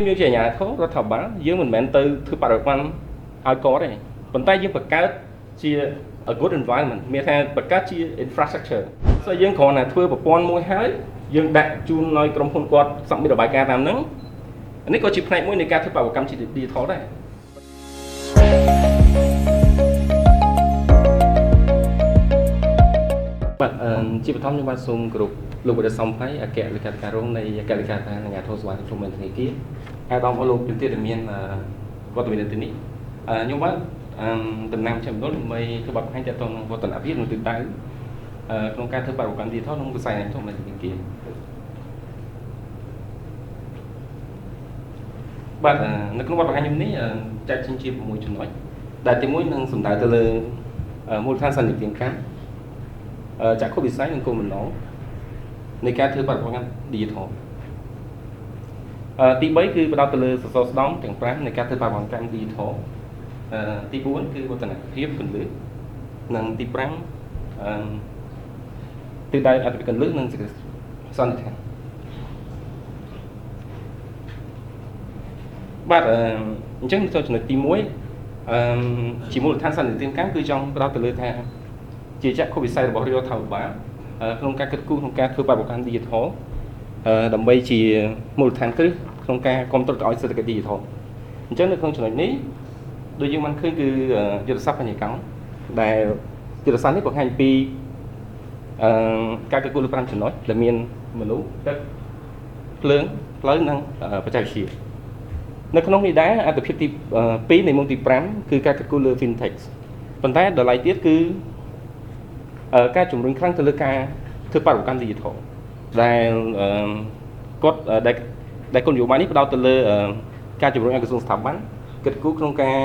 យើងជាអាញាធររដ្ឋាភិបាលយើងមិនមែនទៅធ្វើបរិបទឲ្យគាត់ទេប៉ុន្តែយើងបង្កើតជា a good environment មានថាបង្កើតជា infrastructure ဆိုយើងគ្រាន់តែធ្វើប្រព័ន្ធមួយហើយយើងដាក់ជូនឲ្យក្រុមហ៊ុនគាត់សង្កេតរបាយការណ៍តាមហ្នឹងនេះក៏ជាផ្នែកមួយនៃការធ្វើបរិបទកម្មជា digital ដែរបាទជាបឋមខ្ញុំបាទសូមគោរពលោកវិទ្យាសំភ័យអគ្គលេខាធិការរងនៃអគ្គលេខាធិការអាជ្ញាធរស្វ័យប្រជុំធនាគារអាដាមអលោកជំទាវមានវត្តមាននៅទីនេះខ្ញុំបាទតំណាងចំនួនដើម្បីធ្វើបទបង្ហាញទាក់ទងនឹងវឌ្ឍនភាពនិងទិសដៅក្នុងការធ្វើបរិបទកម្មឌីជីថលក្នុងវិស័យអាជ្ញាធរធនាគារបាទនៅក្នុងបទបង្ហាញខ្ញុំនេះចែកចេញជា6ចំណុចដែលទី1នឹងសំដៅទៅលើមូលដ្ឋានសន្តិភាពកម្មចក្ខុវិស័យនិងគោលបំណងនៃការធ្វើបរិបទកម្មឌីជីថលទី3គឺផ្ដោតទៅលើសសរស្តម្ភទាំង5នៃការធ្វើបរិបទកម្មឌីជីថលទី4គឺវឌ្ឍនភាពគន្លឹះនិងទី5ទិសដៅអភិគន្លឹះនិងសន្និដ្ឋានបាទអញ្ចឹងចូលចំណុចទី1ជាមូលដ្ឋានសន្និដ្ឋានកម្មគឺចង់ផ្ដោតទៅលើថាជាចក្ខុវិស័យរបស់រដ្ឋាភិបាលក្នុងការគិតគូរក្នុងការធ្វើបរិបទកម្មឌីជីថលដើម្បីជាមូលដ្ឋានគ្រឹះក្នុងការគ្រប់គ្រងឲ្យសេដ្ឋកិច្ចឌីជីថលអញ្ចឹងនៅក្នុងចំណុចនេះដូចយើងបានឃើញគឺយុទ្ធសាស្ត្របញ្ញកម្មដែលយុទ្ធសាស្ត្រនេះបង្ហាញពីការគិតគូរលើ5ចំណុចដែលមានមនុស្សទឹកភ្លើងផ្លូវនិងបច្ចេកវិទ្យានៅក្នុងនេះដែរអត្ថប្រយោជន៍ទី2នៃមុខទី5គឺការគិតគូរលើ fintech ប៉ុន្តែតម្លៃទៀតគឺការជំរុញខ្លាំងទៅលើការធ្វើបរិបទកម្មឌីជីថលដែលគាត់ដែលគោលនយោបាយនេះផ្ដោតទៅលើការជំរុញឲ្យក្រសួងស្ថាប័នគិតគូរក្នុងការ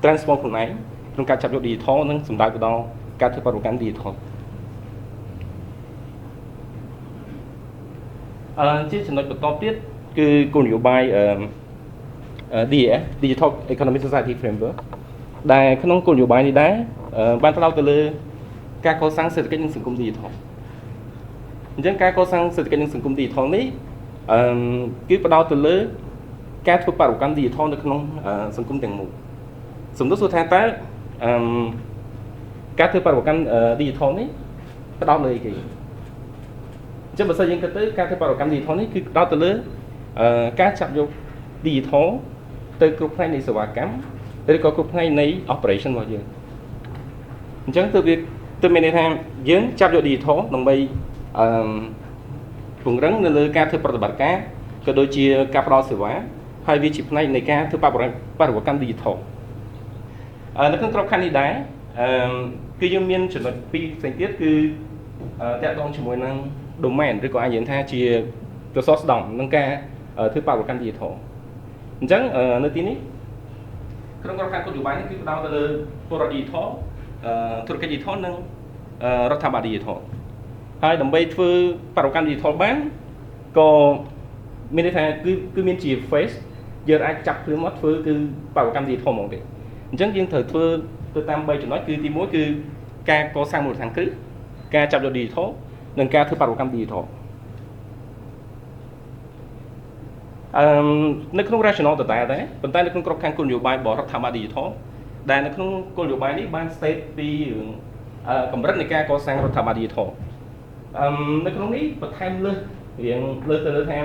transform ខ្លួនឯងក្នុងការចាប់យក digital និងសម្ដៅទៅដល់ការធ្វើបរិបទកម្ម digital ជាចំណុចបន្តទៀតគឺគោលនយោបាយDES Digital Economic Society Framework ដែលក្នុងគោលនយោបាយនេះដែរបានផ្ដោតទៅលើការកសាងសេដ្ឋកិច្ចនិងសង្គម digital អញ្ចឹងការកសាងសេដ្ឋកិច្ចនិងសង្គម digital នេះគឺផ្ដោតទៅលើការធ្វើបរិបទកម្មឌីជីថលនៅក្នុងសង្គមទាំងមូលសំដៅសួរថាតើការធ្វើបរិបទកម្មឌីជីថលនេះផ្ដោតលើអីគេអញ្ចឹងបើសិនយើងគិតទៅការធ្វើបរិបទកម្មឌីជីថលនេះគឺផ្ដោតទៅលើការចាប់យកឌីជីថលទៅគ្រប់ផ្នែកនៃសេវាកម្មឬក៏គ្រប់ផ្នែកនៃ operation របស់យើងអញ្ចឹងទើបមានន័យថាយើងចាប់យកឌីជីថលដើម្បីពង្រឹងនៅលើការធ្វើប្រតិបត្តិការក៏ដូចជាការផ្ដល់សេវាហើយវាជាផ្នែកនៃការធ្វើបរិបទកម្មឌីជីថលនៅក្នុងក្របខ័ណ្ឌនេះដែរគឺយើងមានចំណុច2ផ្សេងទៀតគឺតាក់ទងជាមួយនឹង domain ឬក៏អាចនិយាយថាជាសសរស្តម្ភនឹងការធ្វើបរិបទកម្មឌីជីថលអញ្ចឹងនៅទីនេះក្នុងក្របខ័ណ្ឌគោលនយោបាយនេះគឺផ្ដោតទៅលើពលរដ្ឋឌីជីថលធុរកិច្ចឌីជីថលនិងរដ្ឋាភិបាលឌីជីថលហើយដើម្បីធ្វើបរិបទកម្មឌីជីថលបានក៏មានន័យថាគឺមានជា face យើងអាចចាប់ព្រមមកធ្វើគឺបរិបទកម្មឌីជីថលហ្មងទេអញ្ចឹងយើងត្រូវធ្វើទៅតាម3ចំណុចគឺទី1គឺការកសាងមូលដ្ឋានគ្រឹះការចាប់យកឌីជីថលនិងការធ្វើបរិបទកម្មឌីជីថលនៅក្នុង rational ដដែលដែរប៉ុន្តែនៅក្នុងក្របខ័ណ្ឌគោលនយោបាយរបស់រដ្ឋាភិបាលឌីជីថលដែលនៅក្នុងគោលនយោបាយនេះបាន state ពីរឿងកម្រិតនៃការកសាងរដ្ឋាភិបាលឌីជីថលនៅក្នុងនេះបន្ថែមលើសរៀងលើសទៅលើថា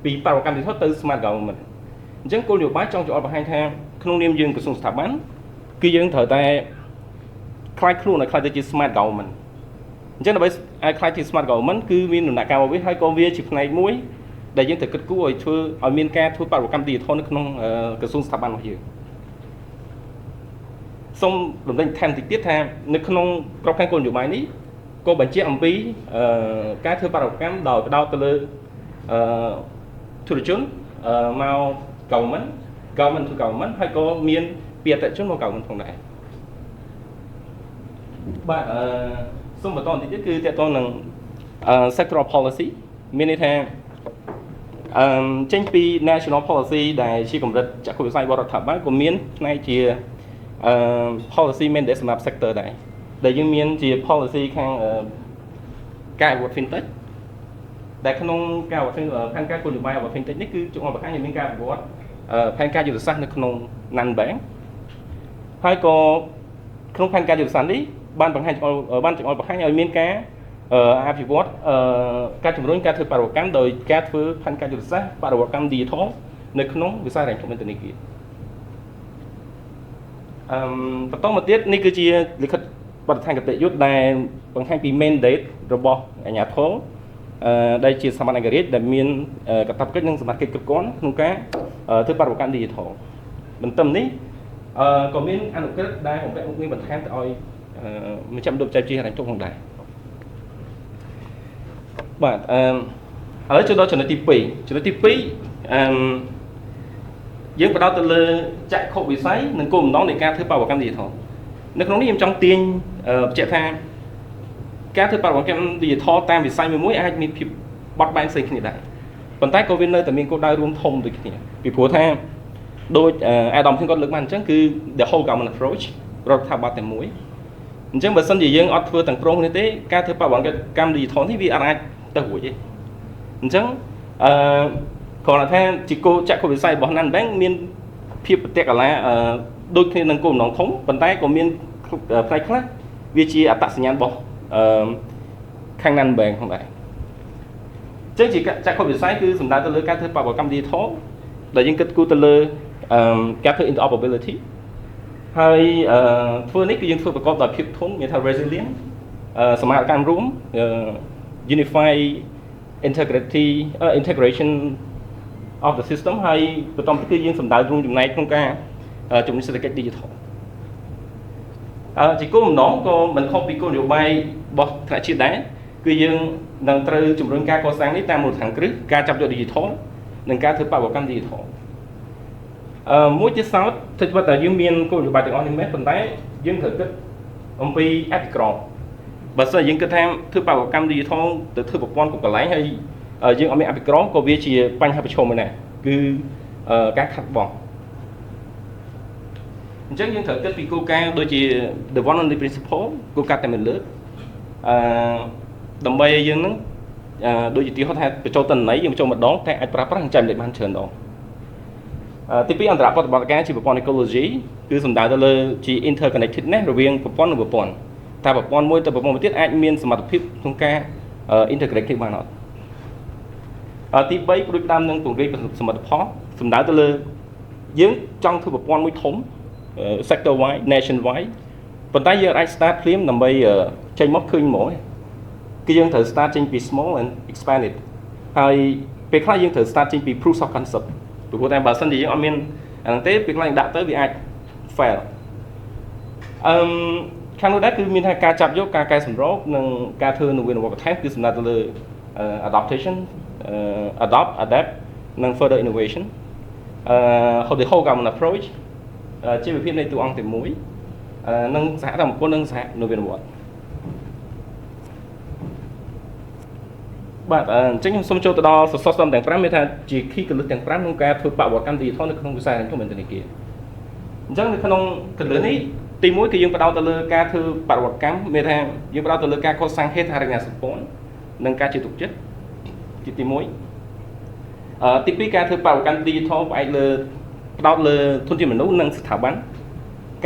ពីបរិបទកម្មឌីជីថលទៅ smart government អញ្ចឹងគោលនយោបាយចង់ចូលបង្ហាញថាក្នុងនាមយើងក្រសួងស្ថាប័នគឺយើងត្រូវតែខ្លាយខ្លួនឲ្យខ្លាយទៅជា smart government អញ្ចឹងដើម្បីឲ្យខ្លាយជា smart government គឺមានដំណាក់កាលរបស់វាហើយក៏វាជាផ្នែកមួយដែលយើងត្រូវគិតគូរឲ្យធ្វើឲ្យមានការធ្វើបរិបទកម្មឌីជីថលនៅក្នុងក្រសួងស្ថាប័នរបស់យើងសូមរំលឹកថែមតិចទៀតថានៅក្នុងក្របខ័ណ្ឌគោលនយោបាយនេះក៏បញ្ជាក់អំពីការធ្វើបរិបទកម្មដោយផ្ដោតទៅលើធុរជនមក government to government ហើយក៏មានពីអតិថិជនមក government ផងដែរបាទសូមបន្តបន្តិចទៀតគឺតកតងនឹងsectoral policy មានន័យថាចេញពី national policy ដែលជាកម្រិតចក្ខុវិស័យរដ្ឋាភិបាលក៏មានផ្នែកជាpolicy mandate សម្រាប់ sector ដែរដែលយើងមានជា policy ខាងការអភិវឌ្ឍ fintech ដែលក្នុងការផែនការគោលនយោបាយរបស់ FinTech នេះគឺចុងបង្ហាញឲ្យមានការវិវត្តផែនការយុទ្ធសាស្ត្រនៅក្នុង NAN Bank ហើយក៏ក្នុងផែនការយុទ្ធសាស្ត្រនេះបានបង្ហាញបង្ហាញឲ្យមានការអភិវឌ្ឍការជំរុញការធ្វើបរិវកម្មដោយការធ្វើផែនការយុទ្ធសាស្ត្របរិវកម្ម Digital នៅក្នុងវិស័យរ៉ែធំធនាគារបន្តមកទៀតនេះគឺជាលិខិតបទដ្ឋានគតិយុត្តដែលបង្ហាញពី mandate របស់អាជ្ញាធរដែលជាសមត្ថឯករាជ្យដែលមានកាតព្វកិច្ចនិងសមត្ថកិច្ចគ្រប់គ្រាន់ក្នុងការធ្វើបរិវកម្ម Digital បន្ទឹមនេះក៏មានអនុក្រឹត្យដែលបំពាក់មុខងារបន្ថែមទៅឲ្យម្ចាស់មណ្ឌលបច្ចេកវិទ្យាហិរញ្ញវត្ថុផងដែរបាទឥឡូវចូលដល់ចំណុចទី2ចំណុចទី2យើងផ្ដោតទៅលើចក្ខុវិស័យនិងគោលបំណងនៃការធ្វើបរិវកម្ម Digital នៅក្នុងនេះខ្ញុំចង់ទាញបញ្ជាក់ថាការធ្វើបរិវកម្ម Digital តាមវិស័យមួយអាចមានភាពបត់បែនផ្សេងគ្នាដែរប៉ុន្តែក៏វានៅតែមានគោលដៅរួមធំដូចគ្នាពីព្រោះថាដូចអាដាមគាត់លើកមកអញ្ចឹងគឺ the whole government approach រដ្ឋាភិបាលតែមួយអញ្ចឹងបើសិនជាយើងអត់ធ្វើទាំងព្រមគ្នាទេការធ្វើបរិវកម្ម Digital នេះវាអាចទៅរួចទេអញ្ចឹងគ្រាន់តែថាជាគោលចក្ខុវិស័យរបស់ NAN Bank មានភាពប្រតិកលាដូចគ្នានឹងគោលបំណងធំប៉ុន្តែក៏មានផ្នែកខ្លះវាជាអត្តសញ្ញាណរបស់ខាង NAN Bank ផងដែរអញ្ចឹងជាចក្ខុវិស័យគឺសំដៅទៅលើការធ្វើបរិកម្ម Digital ដែលយើងគិតគូរទៅលើការធ្វើ interoperability ហើយធ្វើនេះគឺយើងធ្វើប្រកបដោយភាពធន់មានថា resilient សមាហកម្មរួម unify integration of the system ហើយបន្តមកគឺយើងសម្ដៅរួមចំណែកក្នុងការជំរុញសេដ្ឋកិច្ច digital ជាគោលបំណងក៏មិនខុសពីគោលនយោបាយរបស់ថ្នាក់ជាតិដែរគឺយើងនឹងត្រូវជំរុញការកសាងនេះតាមមូលដ្ឋានគ្រឹះការចាប់យក digital និងការធ្វើបរិវកម្ម digital មួយទៀតសោតធ្វើឲ្យតែយើងមានគោលនយោបាយទាំងអស់នេះមែនប៉ុន្តែយើងត្រូវគិតអំពីអតិក្រមបើសិនយើងគិតថាធ្វើបរិវកម្ម digital ទៅធ្វើប្រព័ន្ធគ្រប់កន្លែងហើយយើងអត់មានអភិក្រមក៏វាជាបញ្ហាប្រឈមមួយដែរគឺការខាត់បងអញ្ចឹងយើងត្រូវគិតពីគោលការណ៍ដូចជា the one only principle គោលការណ៍តែមួយលើកដើម្បីឲ្យយើងនឹងដូចជាទីហោះថាបញ្ចូលតន័យយើងបញ្ចូលម្ដងតែអាចប្រើប្រាស់ចាំលេខបានច្រើនដងទី2អន្តរប្រតិបត្តិការជាប្រព័ន្ធ ecology គឺសំដៅទៅលើជា interconnectedness រវាងប្រព័ន្ធនិងប្រព័ន្ធតែប្រព័ន្ធមួយទៅប្រព័ន្ធមួយទៀតអាចមានសមត្ថភាពក្នុងការ integrate គ្នាបានអត់ទី3ព្រួយផ្ដើមនឹងពង្រីកសមិទ្ធផលសំដៅទៅលើយើងចង់ធ្វើប្រព័ន្ធមួយធំ sector wide nation wide ប៉ុន្តែយើងអាច start ភ្លាមដើម្បីចេញមកឃើញហ្មងគឺយើងត្រូវ start ចេញពី small and expand it ហើយពេលខ្លះយើងត្រូវ start ចេញពី proof of concept ព្រោះតែបើសិនជាយើងអត់មានអាហ្នឹងទេពេលខ្លះយើងដាក់ទៅវាអាច fail ខាងនោះដែរគឺមានថាការចាប់យកការកែសម្របនិងការធ្វើនវានុវត្តបន្ថែមគឺសំដៅទៅលើ adaptation adopt adapt និង further innovation the whole government approach ជាវិភាគនៃតួអង្គទី1និងសហគមន៍និងសហនវានុវត្តន៍បាទអញ្ចឹងខ្ញុំសូមចូលទៅដល់សសរស្តម្ភទាំង5មានថាជា key កលឹះទាំង5ក្នុងការធ្វើបរិវកម្ម digital នៅក្នុងវិស័យហិរញ្ញវត្ថុធនាគារអញ្ចឹងនៅក្នុងកលឹះនេះទី1គឺយើងផ្ដោតទៅលើការធ្វើបរិវកម្មមានថាយើងផ្ដោតទៅលើការកសាងហេដ្ឋារចនាសម្ព័ន្ធនិងការជឿទុកចិត្តជាទី1ទី2ការធ្វើបរិវកម្ម digital ផ្អែកលើផ្ដោតលើធនធានមនុស្សនិងស្ថាប័ន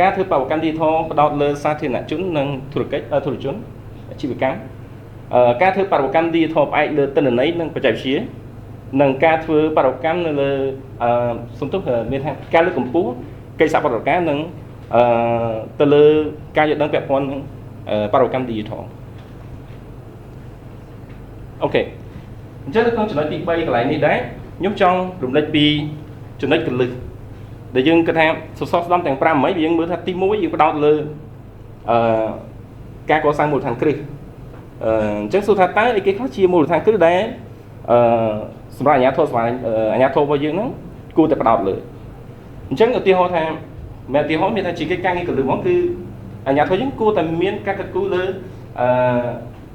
ការធ្វើបរិវកម្ម digital ផ្ដោតលើសាធារណជននិងធុរកិច្ចធុរជនអាជីវកម្មការធ្វើបរិវកម្ម digital ផ្អែកលើទិន្នន័យនិងបច្ចេកវិទ្យានិងការធ្វើបរិវកម្មនៅលើសំទុះមានថាការលើកកម្ពស់កិច្ចសហប្រតិបត្តិការនិងទៅលើការយល់ដឹងពាក់ព័ន្ធនឹងបរិវកម្ម digital អូខេអញ្ចឹងនៅក្នុងចំណុចទី3កន្លែងនេះដែរខ្ញុំចង់រំលេចពីចំណុចកលឹះដែលយើងគិតថាសសរស្តម្ភទាំង5ហ្នឹងយើងមើលថាទី1យើងផ្ដោតលើការកសាងមូលដ្ឋានគ្រឹះអញ្ចឹងសួរថាតើអីគេខ្លះជាមូលដ្ឋានគ្រឹះដែលសម្រាប់អាជ្ញាធររបស់យើងហ្នឹងគួរតែផ្ដោតលើអញ្ចឹងឧទាហរណ៍ថាមានឧទាហរណ៍មានថាជាកិច្ចការងារកលឹះហ្មងគឺអាជ្ញាធរយើងគួរតែមានការគិតគូរលើ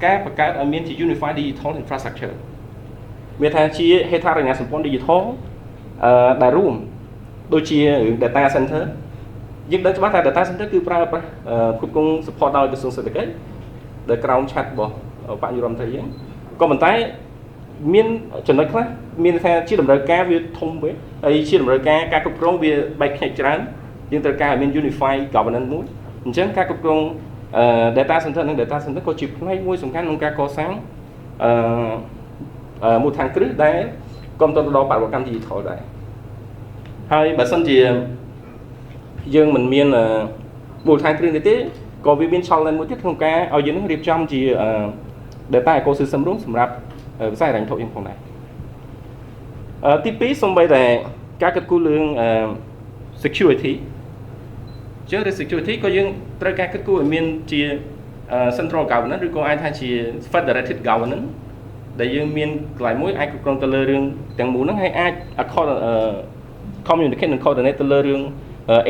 ការបង្កើតឲ្យមានជា unified digital infrastructure មានថាជាហេដ្ឋារចនាសម្ព័ន្ធ digital ដែលរួមដូចជា data center យើងដឹងច្បាស់ថា data center គឺប្រើប្រាស់គ្រប់គ្រង support ដោយក្រសួងសេដ្ឋកិច្ចដែលក្រោមឆាត់របស់បញ្ញារដ្ឋមន្ត្រីយើងក៏ប៉ុន្តែ មានចំណុចខ្លះមានថាជាតម្រូវការវាធំពេកហើយជាតម្រូវការការគ្រប់គ្រងវាបែកខ្ញែកច្រើនយើងត្រូវការឲ្យមាន unify governance មួយអញ្ចឹងការគ្រប់គ្រងdata center និង data center ក៏ជាផ្នែកមួយសំខាន់ក្នុងការកសាងមូលដ្ឋានគ្រឹះដែលគ្រប់គ្រងទៅដល់បរិបទកម្ម digital ដែរហើយបើសិនជាយើងមិនមានមូលដ្ឋានគ្រឹះនេះទេក៏វាមាន challenge មួយទៀតក្នុងការឲ្យយើងរៀបចំជា data ecosystem រួមសម្រាប់វិស័យហិរញ្ញវត្ថុយើងផងដែរទី2សូម្បីតែការគិតគូរលើ security ជា security ក៏យើងត្រូវការគិតគូរឲ្យមានជា central governance ឬក៏អាចថាជា federated governance ដែលយើងមានកន្លែងមួយអាចគ្រប់គ្រងទៅលើរឿងទាំងមូលហ្នឹងហើយអាច communicate និង coordinate ទៅលើរឿង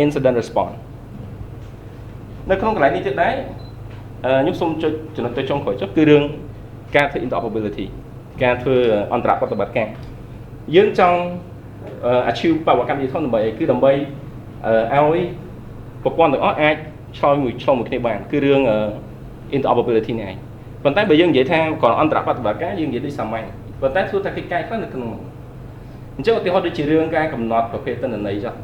incident response នៅក្នុងកន្លែងនេះទៀតដែរខ្ញុំសូមចុចចំណុចទៅចុងក្រោយចុះគឺរឿងការធ្វើ interoperability ការធ្វើអន្តរប្រតិបត្តិការយើងចង់ achieve បរិបទកម្ម digital ដើម្បីអីគឺដើម្បីឲ្យប្រព័ន្ធទាំងអស់អាចឆ្លើយមួយគ្នាបានគឺរឿង interoperability នេះឯងប៉ុន្តែបើយើងនិយាយថាគ្រាន់អន្តរប្រតិបត្តិការយើងនិយាយដូចសាមញ្ញប៉ុន្តែធ្វើតែកិច្ចការខ្លះនៅក្នុងនោះអញ្ចឹងឧទាហរណ៍ដូចជារឿងការកំណត់ប្រភេទទិន្នន័យចុះ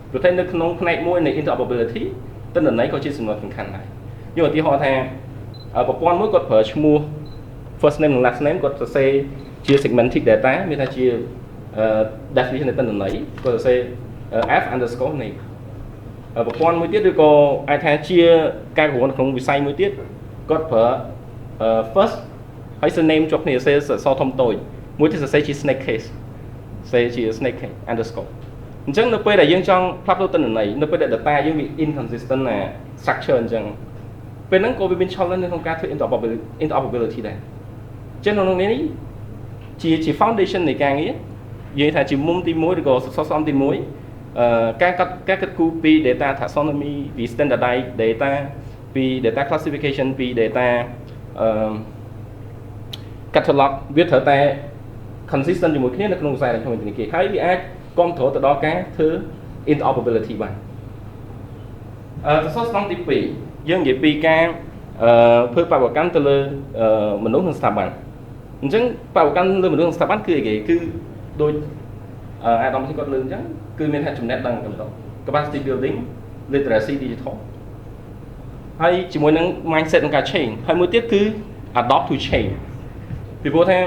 ព្រោះតែនៅក្នុងផ្នែកមួយនៃ interoperability ទិន្នន័យក៏ជាចំណុចសំខាន់ដែរយកឧទាហរណ៍ថាប្រព័ន្ធមួយគាត់ប្រើឈ្មោះ first name និង last name គាត់សរសេរជា segmented data មានថាជា definition នៃទិន្នន័យគាត់សរសេរ f_name ប្រព័ន្ធមួយទៀតឬក៏អាចថាជាការគម្រោងក្នុងវិស័យមួយទៀតគាត់ប្រើ first ហើយ name ជាប់គ្នាសរសេរអក្សរធំតូចមួយទៀតសរសេរជា snake case សរសេរជា snake case underscore អញ្ចឹងនៅពេលដែលយើងចង់ផ្លាស់ប្ដូរទិន្នន័យនៅពេលដែល data យើងវា inconsistent structure អញ្ចឹងពេលហ្នឹងក៏វាមាន challenge នៅក្នុងការធ្វើ interoperability ដែរអញ្ចឹងក្នុងនេះជា foundation នៃការងារនិយាយថាជាមុំទី1ឬក៏សសរស្តម្ភទី1ការគិតគូរពី data taxonomy ពី standardized data ពី data classification ពី data catalog វាត្រូវតែ consistent ជាមួយគ្នានៅក្នុងវិស័យរបស់ធនាគារហើយវាអាចគ្រប់គ្រងទៅដល់ការធ្វើ interoperability បានសសរស្តម្ភទី2យើងនិយាយពីការធ្វើបរិបទកម្មទៅលើមនុស្សនិងស្ថាប័នអញ្ចឹងបរិបទកម្មលើមនុស្សនិងស្ថាប័នគឺអីគេគឺដូចអាដាមគាត់លើកអញ្ចឹងគឺមានថាចំណេះដឹងបន្ត capacity building literacy digital ហើយជាមួយនឹង mindset ក្នុងការ change ហើយមួយទៀតគឺ adopt to change ពីព្រោះថា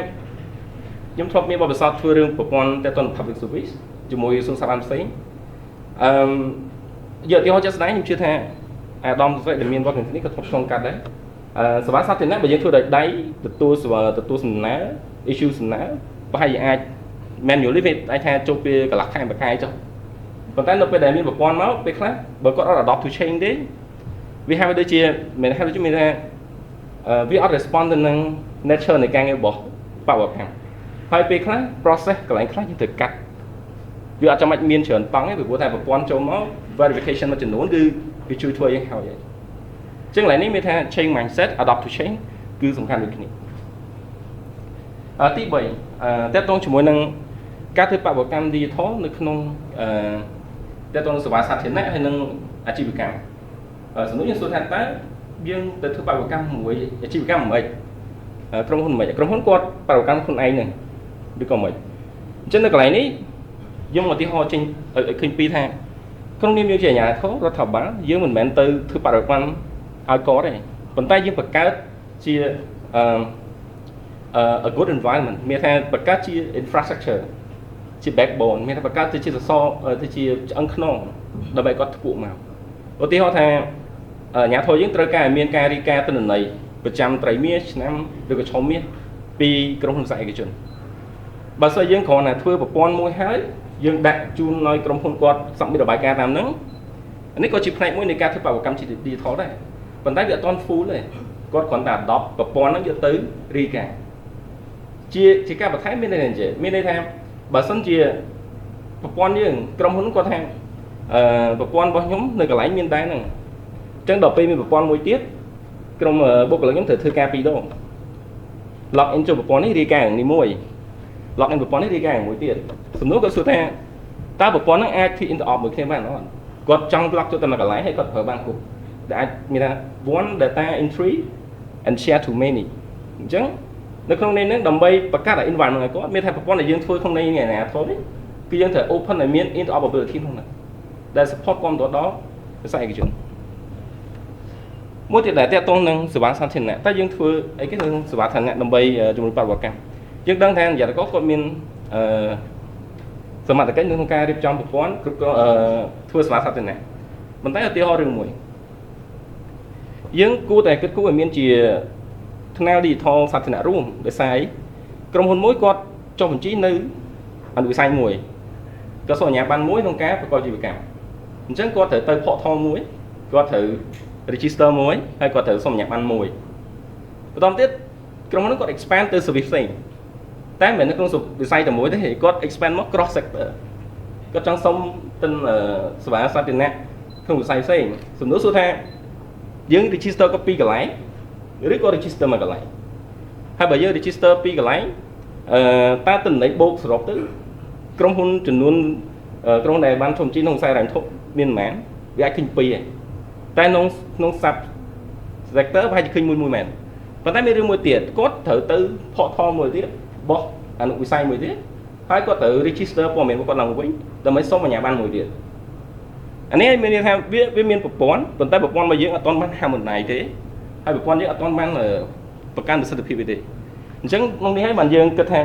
ខ្ញុំធ្លាប់មានបទពិសោធន៍ធ្វើរឿងប្រព័ន្ធទាក់ទង public service ជាមួយសួនសាលាផ្សេងយកឧទាហរណ៍ជាក់ស្ដែងខ្ញុំជឿថាអាដាមដែលមានវត្តនេះក៏ធ្លាប់ឆ្លងកាត់ដែរសេវាសាធារណៈបើយើងធ្វើដោយដៃទទួលសំណើ issue សំណើប្រហែលជាអាច manually វាអាចថាចូលពេលកន្លះខែមួយខែចុះប៉ុន្តែនៅពេលដែលមានប្រព័ន្ធមកពេលខ្លះបើគាត់អត់ adopt to change ទេវាហាក់ដូចជាមានថាវាអត់ respond ទៅនឹង nature នៃការងាររបស់បរិបទកម្មហើយពេលខ្លះ process កន្លែងខ្លះយើងត្រូវកាត់វាអត់ចាំបាច់មានច្រើនតង់ទេពីព្រោះតែប្រព័ន្ធចូលមក verification មួយចំនួនគឺវាជួយធ្វើយើងហើយអញ្ចឹងឡើយនេះមានថា change mindset adopt to change គឺសំខាន់ដូចគ្នាទី3តើតងជាមួយនឹងការធ្វើបរិបទកម្ម digital នៅក្នុងតើតងសេវាសាធារណៈហើយនិងអាជីវកម្មសំណួរយើងសួរថាតើយើងទៅធ្វើបរិបទកម្មមួយអាជីវកម្មមិនក្រុមហ៊ុនមិនក្រុមហ៊ុនគាត់បរិបទកម្មខ្លួនឯងហ្នឹងឬក៏មិនអញ្ចឹងនៅកន្លែងនេះយើងឧទាហរណ៍ចេញឲ្យឃើញពីថាក្នុងនាមយើងជាអាជ្ញាធររដ្ឋាភិបាលយើងមិនមែនទៅធ្វើបរិបទកម្មឲ្យគាត់ទេប៉ុន្តែយើងបង្កើតជា a good environment មានថាបង្កើតជា infrastructure ជា backbone មានថាបង្កើតជាសសរទៅជាឆ្អឹងខ្នងដើម្បីគាត់ធ្វើមកឧទាហរណ៍ថាអាជ្ញាធរយើងត្រូវការឲ្យមានការរាយការណ៍ទិន្នន័យប្រចាំត្រីមាសឆ្នាំឬក៏ឆមាសពីក្រុមហ៊ុនឯកជនបើសិនយើងគ្រាន់តែធ្វើប្រព័ន្ធមួយហើយយើងដាក់ជូនឲ្យក្រុមហ៊ុនគាត់សមិទ្ធរបាយការណ៍តាមហ្នឹងនេះក៏ជាផ្នែកមួយនៃការធ្វើបរិបទកម្ម digital ដែរប៉ុន្តែវាអត់ទាន់ full ទេគាត់គ្រាន់តែ adopt ប្រព័ន្ធហ្នឹងយកទៅរាយការណ៍ជាការបន្ថែមមានន័យថាអញ្ចឹងមានន័យថាបើសិនជាប្រព័ន្ធយើងក្រុមហ៊ុនគាត់ថាប្រព័ន្ធរបស់ខ្ញុំនៅកន្លែងមានដែរហ្នឹងអញ្ចឹងដល់ពេលមានប្រព័ន្ធមួយទៀតក្រុមបុគ្គលិកខ្ញុំត្រូវធ្វើការពីរដង log in ចូលប្រព័ន្ធនេះរាយការណ៍នេះមួយ log in ប្រព័ន្ធនេះរាយការណ៍មួយទៀតសំណួរគាត់សួរថាតើប្រព័ន្ធហ្នឹងអាច fit into មួយគ្នាបានអត់គាត់ចង់ log ចូលទៅមួយកន្លែងហើយគាត់ប្រើបានគ្រប់ដែលអាចមានថា one data entry and share to many អញ្ចឹង នៅក្នុងនេះនឹងដើម្បីបង្កើត environment ឲ្យគាត់មានថាប្រព័ន្ធដែលយើងធ្វើក្នុងនេះថ្ងៃណាធំគឺយើងត្រូវ open ឲ្យមាន interoperability ក្នុងនោះដែល support គ្រប់ទៅដល់វិស័យឯកជនមួយទៀតដែលតកតងនឹងសេវាសាធារណៈតែយើងធ្វើអីគេនឹងសេវាសាធារណៈដើម្បីជំរុញបរិយាកាសយើងដឹងថានិយាយទៅគាត់មានសមត្ថកិច្ចក្នុងការរៀបចំប្រព័ន្ធគ្រប់គ្រងធ្វើសេវាសាធារណៈប៉ុន្តែឧទាហរណ៍រឿងមួយយើងគួរតែគិតគូរឲ្យមានជាថ្នាល digital សាធារណៈរួមដោយសារក្រុមហ៊ុនមួយគាត់ចុះបញ្ជីនៅអនុវិស័យមួយក៏សូមអាជ្ញាប័ណ្ណមួយក្នុងការប្រកបអាជីវកម្មអញ្ចឹងគាត់ត្រូវទៅ portal មួយគាត់ត្រូវ register មួយហើយគាត់ត្រូវសុំអាជ្ញាប័ណ្ណមួយបន្តទៀតក្រុមហ៊ុនគាត់ expand ទៅ service ផ្សេងតែមិនមែននៅក្នុងវិស័យតែមួយទេគាត់ expand មក cross sector គាត់ចង់សុំទៅសេវាសាធារណៈក្នុងវិស័យផ្សេងសំណួរសួរថាយើង register ក៏ពីរកន្លែងឬក៏ register មួយកន្លែងហើយបើយើង register ពីរកន្លែងតើតំណែងបូកសរុបទៅក្រុមហ៊ុនចំនួនក្រុមហ៊ុនដែលបានចុះបញ្ជីក្នុងខ្សែហិរញ្ញវត្ថុមានប៉ុន្មានវាអាចឃើញពីរឯងតែក្នុង sub sector ប្រហែលជាឃើញមួយមែនប៉ុន្តែមានរឿងមួយទៀតគាត់ត្រូវទៅ portal មួយទៀតរបស់អនុវិស័យមួយទៀតហើយគាត់ត្រូវ register ព័ត៌មានគាត់ឡើងវិញដើម្បីសុំអាជ្ញាប័ណ្ណមួយទៀតអានេះមានន័យថាវាមានប្រព័ន្ធប៉ុន្តែប្រព័ន្ធរបស់យើងអត់ទាន់បាន harmonize ទេហើយប្រព័ន្ធយើងអត់ទាន់បានប្រកាន់ប្រសិទ្ធភាពទេអញ្ចឹងក្នុងនេះហើយបានយើងគិតថា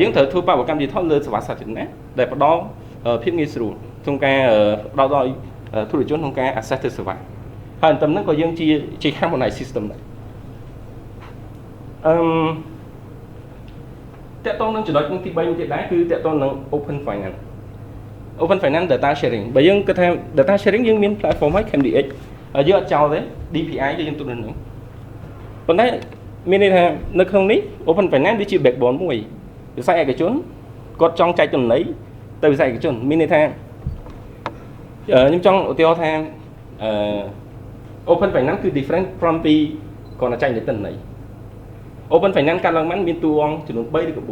យើងត្រូវធ្វើបរិយាកាស digital លើសេវាសាធារណៈដែលផ្ដល់ភាពងាយស្រួលក្នុងការផ្ដល់ដល់ធុរជនក្នុងការ access ទៅសេវាហើយតាមហ្នឹងក៏យើងជា harmonize system ដែរតកតងនឹងចំណុចទី3ទៀតដែរគឺតកតងនឹង open finance data sharing បើយើងគិតថា data sharing យើងមាន platform ហើយ CamDX យើងអត់ចោលទេ DPI យើងទុកនៅនោះប៉ុន្តែមានន័យថានៅក្នុងនេះ open finance វាជា backbone មួយវិស័យឯកជនគាត់ចង់ចែកចំណីទៅវិស័យឯកជនមានន័យថាខ្ញុំចង់ឧទាហរណ៍ថាopen finance គឺ different from ពីគាត់ចែកចំណី open finance កាត់ឡើងមកមានតួអង្គចំនួន3ឬក៏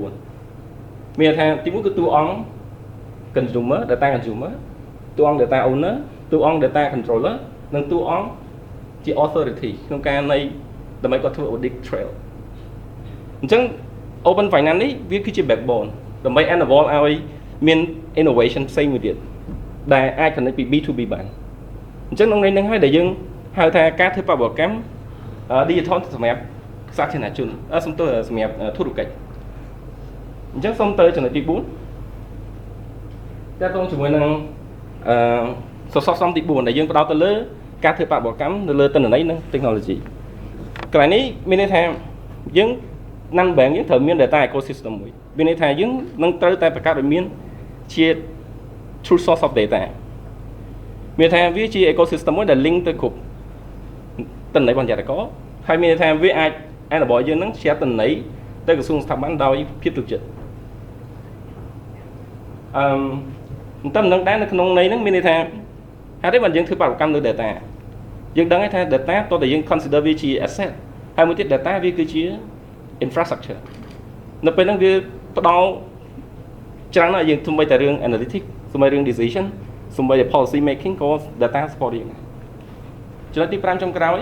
4មានថាទី1គឺតួអង្គ consumer data consumer តួអង្គ data owner តួអង្គ data controller និងតួអង្គជា authority ក្នុងការនៃដើម្បីគាត់ធ្វើ audit trail អញ្ចឹង open finance នេះវាគឺជា backbone ដើម្បី enable ឲ្យមាន innovation ផ្សេងមួយទៀតដែលអាច connect ពី B2B បានអញ្ចឹងក្នុងនេះហើយដែលយើងហៅថាការធ្វើបរិយាកម្ម digital សម្រាប់សាធារណជនសំទោសសម្រាប់ធុរកិច្ចអញ្ចឹងសូមទៅចំណុចទី4តើតោងជាមួយនឹងសសរស្តម្ភទី4ដែលយើងផ្ដោតទៅលើការធ្វើបរិយាកម្មនៅលើទិន្នន័យនិង technology កន្លែងនេះមានន័យថាយើង non-bank យើងត្រូវមាន data ecosystem មួយមានន័យថាយើងនឹងត្រូវតែបង្កើតឲ្យមានជា true source of data មានថាវាជា ecosystem មួយដែល link ទៅគ្រប់ទិន្នន័យរបស់អាជ្ញាកហើយមានថាវាអាច enable យើងនឹង share ទិន្នន័យទៅក្រសួងស្ថាប័នដោយភាពទុកចិត្តតែមិនដឹងដែរនៅក្នុងន័យហ្នឹងមានន័យថាហេតុអីបានយើងធ្វើបរិយាកម្មលើ data យើងដឹងថា data តើតើយើង consider វាជា asset ហើយមួយទៀត data វាគឺជា infrastructure នៅពេលហ្នឹងវាផ្ដល់ច្រើនណាស់យើងធ្វើតែរឿង analytics សម្រាប់រឿង decision សម្រាប់ policy making ក៏ data support យើងចំណុចទី5ចុងក្រោយ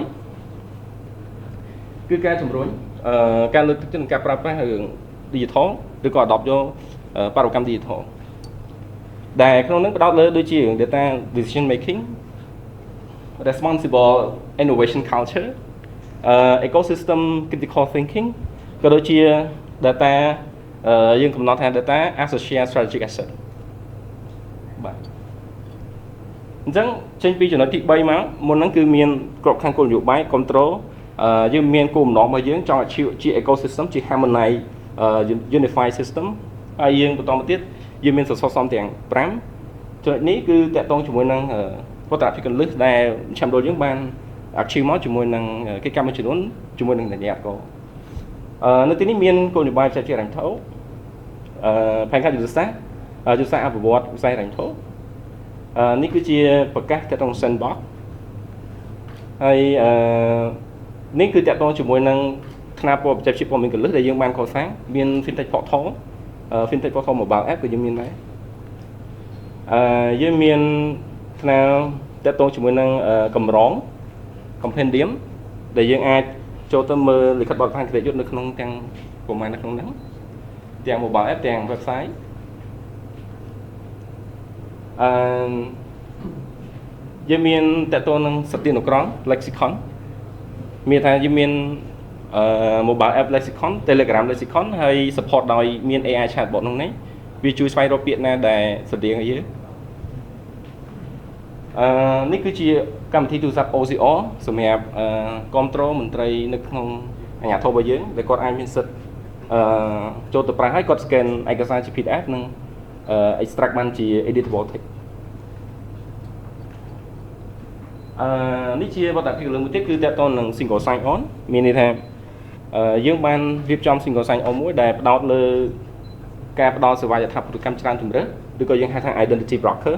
គឺការជំរុញការលើកទឹកចិត្តការប្រើប្រាស់រឿង digital ឬក៏ adopt យកបរិយាកម្ម digital ដែលក្នុងហ្នឹងផ្ដោតលើដូចជា data decision making responsible innovation culture ecosystem critical thinking ក៏ដូចជា data យើងកំណត់ថា data as a shared strategic asset បាទអញ្ចឹងចេញពីចំណុចទី3មកមុនហ្នឹងគឺមានក្របខ័ណ្ឌគោលនយោបាយ control យើងមានគោលបំណងរបស់យើងចង់ឲ្យជា ecosystem ជា harmonize unified system ហើយយើងបន្តមកទៀតយើងមានសសរស្តម្ភទាំង5ចំណុចនេះគឺតកតងជាមួយនឹងវត្តភាពកលឹះដែលមជ្ឈមណ្ឌលយើងបាន achieve មកជាមួយនឹងកិច្ចការមួយចំនួនជាមួយនឹងអាជ្ញាកនៅទីនេះមានគោលនយោបាយផ្សេងៗហិរញ្ញវត្ថុផែនការយុទ្ធសាស្ត្រអភិវឌ្ឍវិស័យហិរញ្ញវត្ថុនេះគឺជាប្រកាសតកតង sandbox ហើយនេះគឺតកតងជាមួយនឹងថ្នាក់ព័ត៌មានបច្ចេកវិទ្យាព័ត៌មានកលឹះដែលយើងបានកសាងមាន fintech portal fintech portal mobile app ក៏យើងមានដែរយើងមានថ្នាក់តកតងជាមួយនឹងកម្រង compendium ដែលយើងអាច ចូលទៅមើលលិខិតបទដ្ឋានគតិយុត្តនៅក្នុងទាំងប្រមាណនៅក្នុងហ្នឹងទាំង mobile app ទាំង website យើងមានតើតើនឹងសត្វទានុក្រម lexicon មានថាយើងមានmobile app lexicon Telegram lexicon ហើយ support ដោយមាន AI chatbot ហ្នឹងនេះវាជួយស្វែងរកពាក្យណាដែលស្រដៀងឲ្យយើងនេះគឺជាកម្មវិធីទូរស័ព្ទ OCR សម្រាប់គ្រប់គ្រងមន្ត្រីនៅក្នុងអាជ្ញាធររបស់យើងដែលគាត់អាចមានសិទ្ធិចូលទៅប្រើឲ្យគាត់ scan ឯកសារជា PDF និង extract បានជា editable text នេះជាវត្តភាពលើមួយទៀតគឺតើតើនឹង single sign on មានន័យថាយើងបានរៀបចំ single sign on មួយដែលផ្ដោតលើការផ្ដល់សេវាយថាប្រតិកម្មច្រើនជម្រើសឬក៏យើងហៅថា identity broker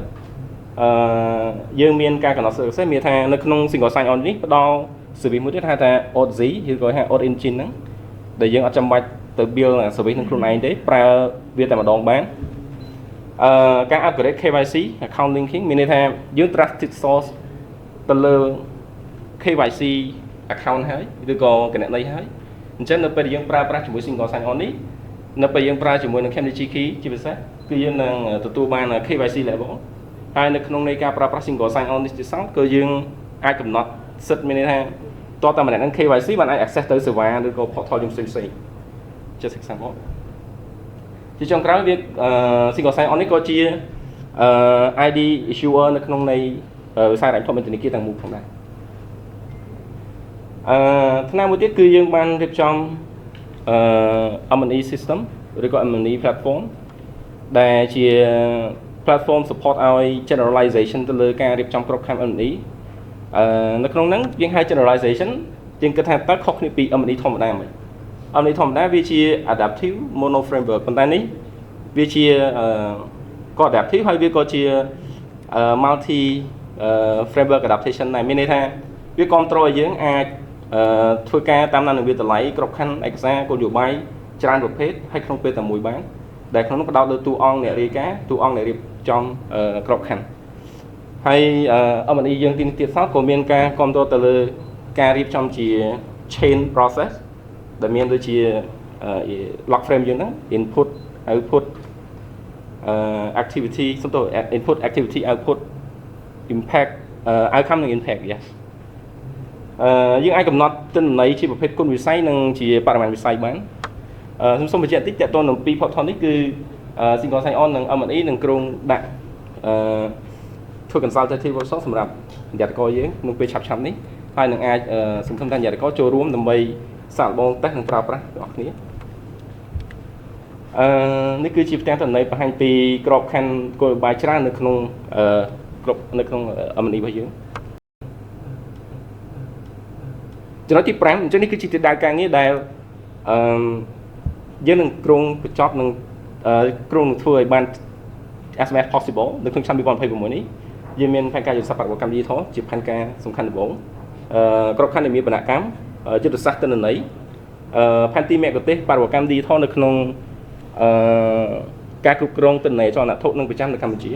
យើងមានការកំណត់ service មានថានៅក្នុង single sign on នេះផ្ដល់ service មួយទៀតហៅថា OZ ឬក៏ហៅ Auth Engine ហ្នឹងដែលយើងអត់ចាំបាច់ទៅ build service នឹងខ្លួនឯងទេប្រើវាតែម្ដងបានការ upgrade KYC account linking មានន័យថាយើង trusted source ទៅលើ KYC account ហើយឬក៏គណនីហើយអញ្ចឹងនៅពេលដែលយើងប្រើប្រាស់ជាមួយ single sign on នេះនៅពេលយើងប្រើជាមួយនឹង Camden Key ជាពិសេសគឺយើងនឹងទទួលបាន KYC level ហើយនៅក្នុងនៃការប្រើប្រាស់ single sign on នេះទីសោតគឺយើងអាចកំណត់សិទ្ធិមានន័យថាតើតាមម្នាក់នឹង KYC បានអាច access ទៅសេវាឬក៏ portal យើងផ្សេងៗ just example ជាចុងក្រោយវា single sign on នេះក៏ជា ID issuer នៅក្នុងនៃវិស័យរដ្ឋធម្មនុញ្ញទាំងមូលផងដែរថ្នាក់មួយទៀតគឺយើងបានរៀបចំM&E system ឬក៏ M&E platform ដែលជា platform support ឲ្យ generalization ទៅលើការរៀបចំក្របខ័ណ្ឌ M&E នៅក្នុងហ្នឹងយើងហៅ generalization យើងគិតថាតើខុសគ្នាពី M&E ធម្មតាមិន M&E ធម្មតាវាជា adaptive mono framework ប៉ុន្តែនេះវាជាក៏ adaptive ហើយវាក៏ជា multi framework adaptation ដែរមានន័យថាវាគ្រប់គ្រងឲ្យយើងអាចធ្វើការតាមដាននឹងវាតម្លៃក្របខ័ណ្ឌឯកសារគោលនយោបាយច្រើនប្រភេទហើយក្នុងពេលតែមួយបានដែលក្នុងនោះផ្ដោតលើតួអង្គអ្នករាយការណ៍តួអង្គអ្នករៀបចំក្របខ័ណ្ឌហើយ M&E យើងទីនេះទៀតសោតក៏មានការគ្រប់គ្រងទៅលើការរៀបចំជា chain process ដែលមានដូចជា log frame យើងហ្នឹង input output activity សំដៅ input activity output impact outcome និង impact yes យើងអាចកំណត់ទិន្នន័យជាប្រភេទគុណវិស័យនិងជាបរិមាណវិស័យបានខ្ញុំសូមបញ្ជាក់តិចតើតើនឹងពី portal នេះគឺ single sign on និង M&E នឹងក្រុងដាក់ធ្វើ consultative workshop សម្រាប់អាជ្ញាធរយើងក្នុងពេលឆាប់ៗនេះហើយនឹងអាចសង្ឃឹមថាអាជ្ញាធរចូលរួមដើម្បីសាកល្បងតេស្តនិងប្រើប្រាស់ទាំងអស់គ្នានេះគឺជាផ្ទាំងទិន្នន័យបង្ហាញពីក្របខ័ណ្ឌគោលនយោបាយច្រើននៅក្នុងនៅក្នុង M&E របស់យើងចំណុចទី5អញ្ចឹងនេះគឺជាទិសដៅការងារដែលយើងនឹងក្រុងបញ្ចប់នឹងក្រុងនឹងធ្វើឲ្យបាន as much possible នៅក្នុងឆ្នាំ2026នេះយើងមានផែនការយុទ្ធសាស្ត្របរិបទកម្ម digital ជាផែនការសំខាន់ដំបូងក្របខ័ណ្ឌដែលមានបណ្ដាកម្មយុទ្ធសាស្ត្រទិន្នន័យផែនទីមគ្គុទ្ទេសក៍បរិបទកម្ម digital នៅក្នុងការគ្រប់គ្រងទិន្នន័យអចលនវត្ថុនិងប្រចាំនៅកម្ពុជា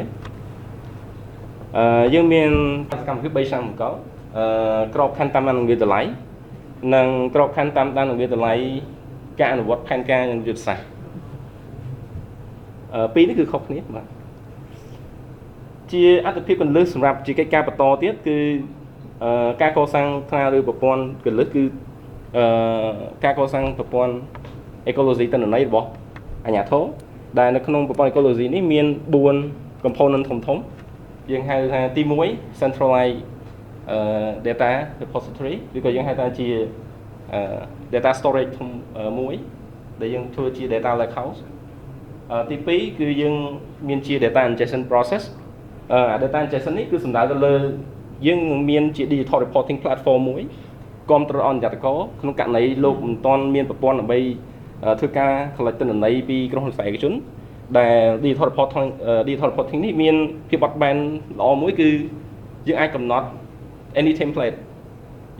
យើងមានសកម្មភាព3ឆ្នាំមកក្របខ័ណ្ឌតាមដាននឹងវាតម្លៃនិងក្របខ័ណ្ឌតាមដាននឹងវាតម្លៃការអនុវត្តផែនការនិងយុទ្ធសាស្ត្រពីរនេះគឺខុសគ្នាបាទជាអត្ថប្រយោជន៍កន្លឹះសម្រាប់ជាកិច្ចការបន្តទៀតគឺការកសាងថ្នាលឬប្រព័ន្ធកន្លឹះគឺការកសាងប្រព័ន្ធ ecology ទិន្នន័យរបស់អាជ្ញាធរដែលនៅក្នុងប្រព័ន្ធ ecology នេះមាន4 component ធំៗយើងហៅថាទី1 centralized data repository ឬក៏យើងហៅថាជា data storage ធំមួយដែលយើងធ្វើជា data lakehouse ទី2គឺយើងមានជា data ingestion process data ingestion នេះគឺសំដៅទៅលើយើងមានជា digital reporting platform មួយគ្រប់គ្រងអន្តរជាតិក្នុងករណីលោកមិនទាន់មានប្រព័ន្ធដើម្បីធ្វើការ collect ទិន្នន័យពីក្រុមហ៊ុនផ្សេងឯកជនដែល digital reporting នេះមានភាពបត់បែនល្អមួយគឺយើងអាចកំណត់ any template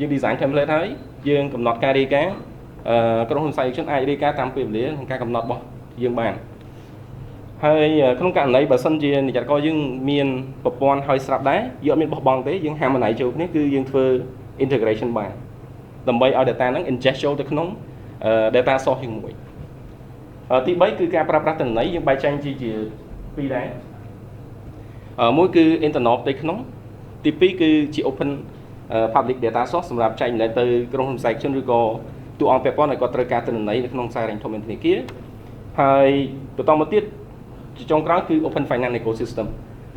យើង design template ហើយយើងកំណត់ការរាយការណ៍ក្រុមហ៊ុនផ្សេងឯកជនអាចរាយការណ៍តាមពេលវេលាក្នុងការកំណត់របស់យើងបានហើយក្នុងករណីបើសិនជានិយាយយើងមានប្រព័ន្ធហើយស្រាប់ដែរយើងអត់មានបោះបង់ទេយើង harmonize ចូលគ្នាគឺយើងធ្វើ integration បាន ដើម្បីឲ្យ data ហ្នឹង ingest ចូលទៅក្នុង data source ទាំងមួយទី3គឺការប្រើប្រាស់ទិន្នន័យយើងបែងចែកជាពីរដែរមួយគឺ internal ផ្ទៃក្នុងទី2គឺជា open public data source សម្រាប់ចែកម្លែកទៅក្រុមហ៊ុនផ្សេងជនឬក៏តួអង្គពាក់ព័ន្ធឲ្យគាត់ត្រូវការទិន្នន័យនៅក្នុងខ្សែរ៉ែងធំធនាគារហើយបន្តមកទៀតជាចុងក្រោយគឺ open finance ecosystem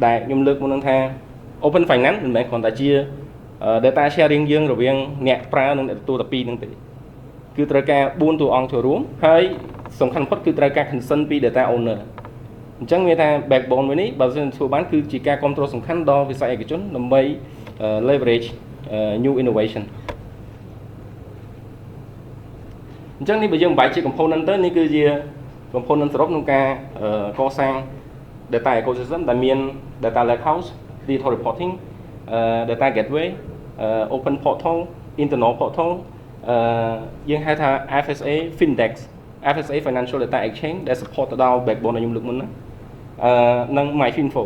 ដែលខ្ញុំលើកមុននឹងថា open finance មិនមែនគ្រាន់តែជា data sharing យើងរវាងអ្នកប្រើនិងអ្នកទទួលតែពីរហ្នឹងទេគឺត្រូវការ4តួអង្គចូលរួមហើយសំខាន់បំផុតគឺត្រូវការ consent ពី data owner អញ្ចឹងមានថា backbone មួយនេះបើសិនធ្វើបានគឺជាការគ្រប់គ្រងសំខាន់ដល់វិស័យឯកជនដើម្បី leverage new innovation អញ្ចឹងនេះបើយើងបំបែកជា component ទៅនេះគឺជា component សរុបក្នុងការកសាង data ecosystem ដែលមាន data lakehouse digital reporting data gateway open portal internal portal យើងហៅថា FSA Findex FSA Financial Data Exchange ដែល support ទៅដល់ backbone ដែលខ្ញុំលើកមុនណានិង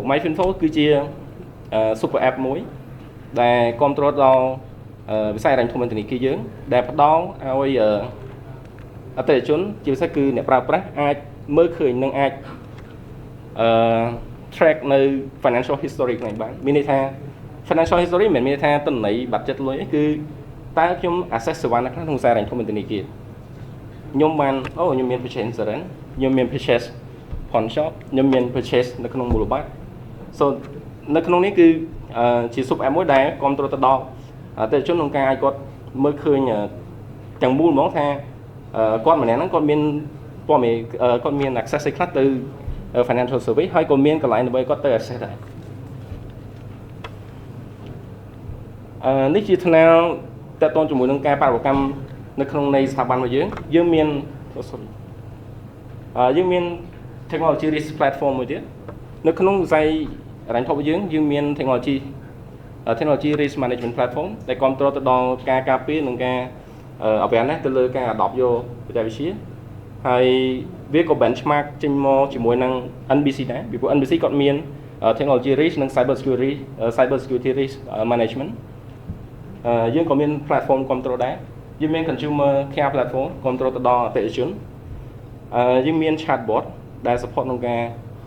MyFinfo គឺជា super app មួយដែលគ្រប់គ្រងដល់វិស័យហិរញ្ញវត្ថុធនាគារយើងដែលផ្ដល់ឲ្យអតិថិជនជាពិសេសគឺអ្នកប្រើប្រាស់អាចមើលឃើញនិងអាចtrack នៅ financial history ខ្លួនឯងបានមានន័យថា financial history មិនមែនមានន័យថាទិន្នន័យបាត់ចិត្តលុយទេគឺតើខ្ញុំ access សេវាណាខ្លះក្នុងខ្សែរ៉ែងធំធនាគារខ្ញុំបានខ្ញុំមាន purchase insurance ខ្ញុំមាន purchase pawn shop ខ្ញុំមាន purchase នៅក្នុងមូលបត្រ so នៅក្នុងនេះគឺជា super app មួយដែលគ្រប់គ្រងទៅដល់អតិថិជនក្នុងការឲ្យគាត់មើលឃើញទាំងមូលហ្មងថាគាត់ម្នាក់ហ្នឹងគាត់មានព័ត៌មានគាត់មាន access ខ្លះទៅ financial service ហើយក៏មានកន្លែងដើម្បីគាត់ទៅ access ដែរនេះជាថ្នាលតើតន់ជាមួយនឹងការបដកម្មនៅក្នុងនៃស្ថាប័នរបស់យើងមាន technology risk platform មួយទៀតនៅក្នុងវិស័យហិរញ្ញវត្ថុរបស់យើងមាន technology risk management platform ដែលគ្រប់គ្រងទៅដល់ការការពារនិងការawareness ទៅលើការ adopt យកបច្ចេកវិទ្យាហើយវាក៏ benchmark ចេញមកជាមួយនឹង NBC ដែរពីព្រោះ NBC គាត់មាន technology risk និង cyber security risk management យើងក៏មាន platform គ្រប់គ្រងដែរយើងមាន consumer care platform គ្រប់គ្រងទៅដល់អតិថិជនយើងមាន chatbot ដែល support ក្នុងការ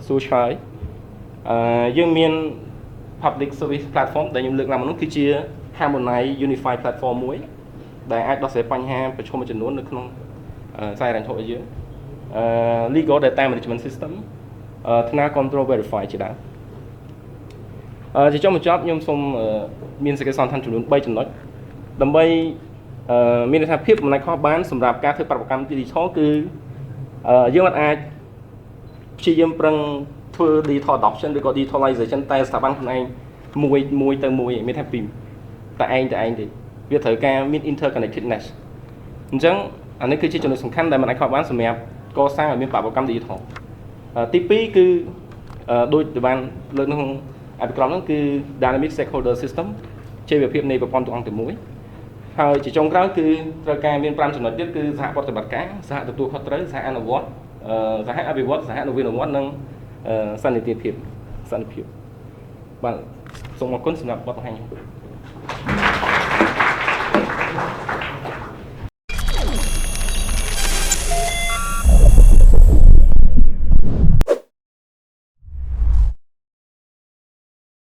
សួរឆ្លើយយើងមាន public service platform ដែលខ្ញុំលើកឡើងមកនោះគឺជា harmonized unified platform មួយដែលអាចដោះស្រាយបញ្ហាប្រឈមមួយចំនួននៅក្នុងខ្សែហិរញ្ញវត្ថុរបស់យើងlegal data management system ថ្នាក់ control verify ជាដើមជាចុងបញ្ចប់ខ្ញុំសូមមានសេចក្តីសន្និដ្ឋានចំនួន3ចំណុចដើម្បីមានន័យថាភាពមិនអាចខុសបានសម្រាប់ការធ្វើបដកម្ម digital គឺយើងអាចព្យាយាមប្រឹងធ្វើ digital adoption ឬក៏ digitalization តែស្ថាប័នខ្លួនឯងមួយទៅមួយមានថាពីតែឯងទេវាត្រូវការមាន interconnectedness អញ្ចឹងអានេះគឺជាចំណុចសំខាន់ដែលមិនអាចខុសបានសម្រាប់កសាងឲ្យមានបដកម្ម digital ទី2គឺដូចទៅបានលើកនៅក្នុងអភិក្រមហ្នឹងគឺ dynamic stakeholder system ជាវិភាពនៃប្រព័ន្ធទាំងអង្គតែមួយហើយជាចុងក្រោយគឺត្រូវការមាន5ចំណុចទៀតគឺសហប្រតិបត្តិការសហទទួលខុសត្រូវសហអនុវត្តសហអភិវឌ្ឍសហនវានុវត្តនិងសន្តិភាពបាទសូមអរគុណសម្រាប់បទបង្ហាញ